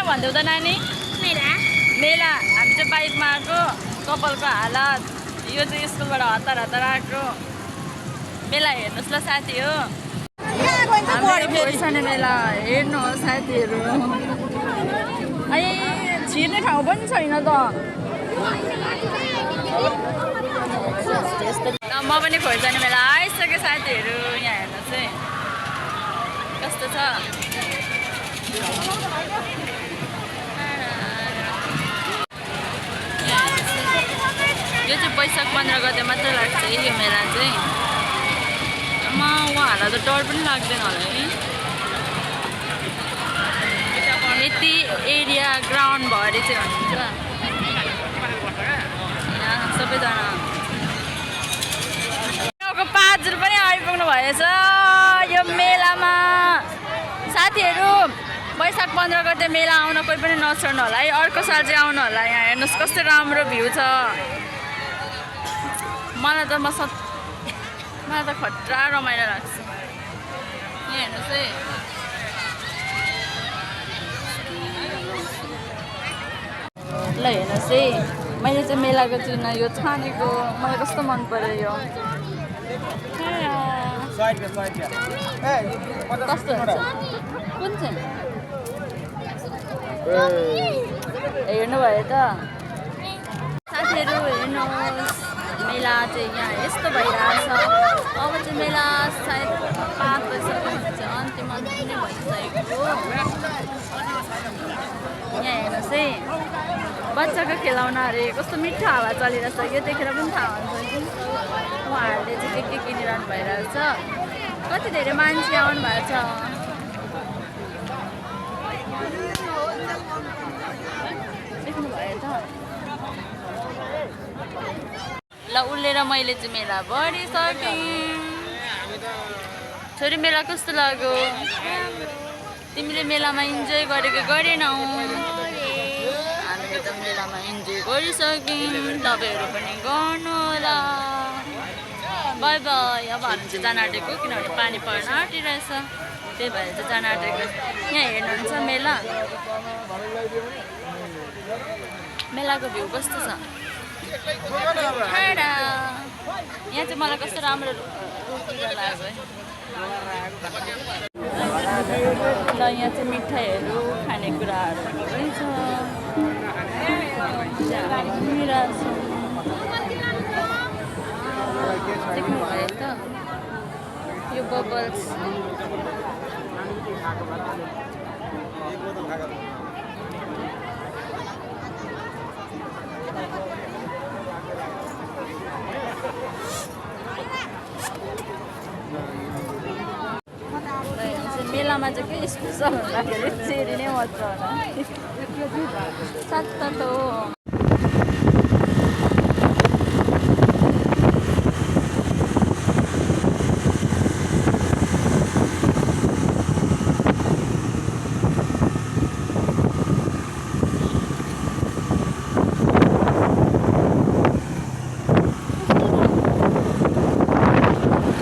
भन्देऊ त नानी मेला मेला हामी चाहिँ बाइकमा आएको कपालको हालत यो चाहिँ स्कुलबाट हतार हतार आएको मेला हेर्नुहोस् ल साथी हो खोर्सानी मेला हेर्नुहोस् साथीहरू ए छिर्ने ठाउँ पनि छैन त म पनि खोर्सानी मेला आइसकेँ साथीहरू यहाँ हेर्नुहोस् है कस्तो छ यो चाहिँ वैशाख 15 गते मात्रै लाग्छ यो मेला चाहिँ उहाँहरूलाई त डर पनि लाग्दैन होला है यति एरिया ग्राउन्ड भरि चाहिँ हुन्छ सबैजना पाँचहरू पनि आइपुग्नु भएछ यो मेलामा साथीहरू वैशाख 15 गते मेला आउन कोही पनि नछोड्नु होला है अर्को साल चाहिँ आउनु होला यहाँ हेर्नुहोस् कस्तो राम्रो भ्यू छ मलाई त खतरा रमाइलो लाग्छ यहाँ हेर्नुहोस् है ल हेर्नुहोस् है मैले चाहिँ मेलाको चिन्ह यो छानेको मलाई कस्तो मन पर्यो यो कस्तो हुन्छ कुन चाहिँ हेर्नुभयो त साथीहरू हेर्नुहोस् मेला चाहिँ यहाँ यस्तो भइरहेछ अब चाहिँ मेला सायद 5 बजीसम्म अन्तिम नै भइसकेको यहाँ हेर्नुहोस् है बच्चाको खेलाउनाहरू कस्तो मिठो हावा चलिरहेछ यो देखेर पनि थाहा हुन्छ कि उहाँहरूले चाहिँ के किनिरहनु भइरहेछ कति धेरै मान्छे आउनु भएको छ देख्नुभयो त ल उसले र मैले चाहिँ मेला बढिसकेँ छोरी मेला कस्तो लाग्यो तिमीले मेलामा इन्जोय गरेको गरेनौ हामीले त मेलामा इन्जोय गरिसक्यौँ तपाईँहरू पनि गर्नु होला बाई बाई अब हामी चाहिँ जान आँटेको किनभने पानी पर्न आँटिरहेछ त्यही भएर चाहिँ जान आँटेको यहाँ हेर्नुहुन्छ मेला मेलाको भ्यू कस्तो छ यहाँ चाहिँ मलाई कस्तो राम्रो रोकिएर लाग्यो ल यहाँ चाहिँ मिठाईहरू खानेकुराहरू रहेछ देख्नुभयो त यो बबल्स मेलामा चाहिँ के स्पेसल हुँदाखेरि चेरी नै मात्र होला सात हो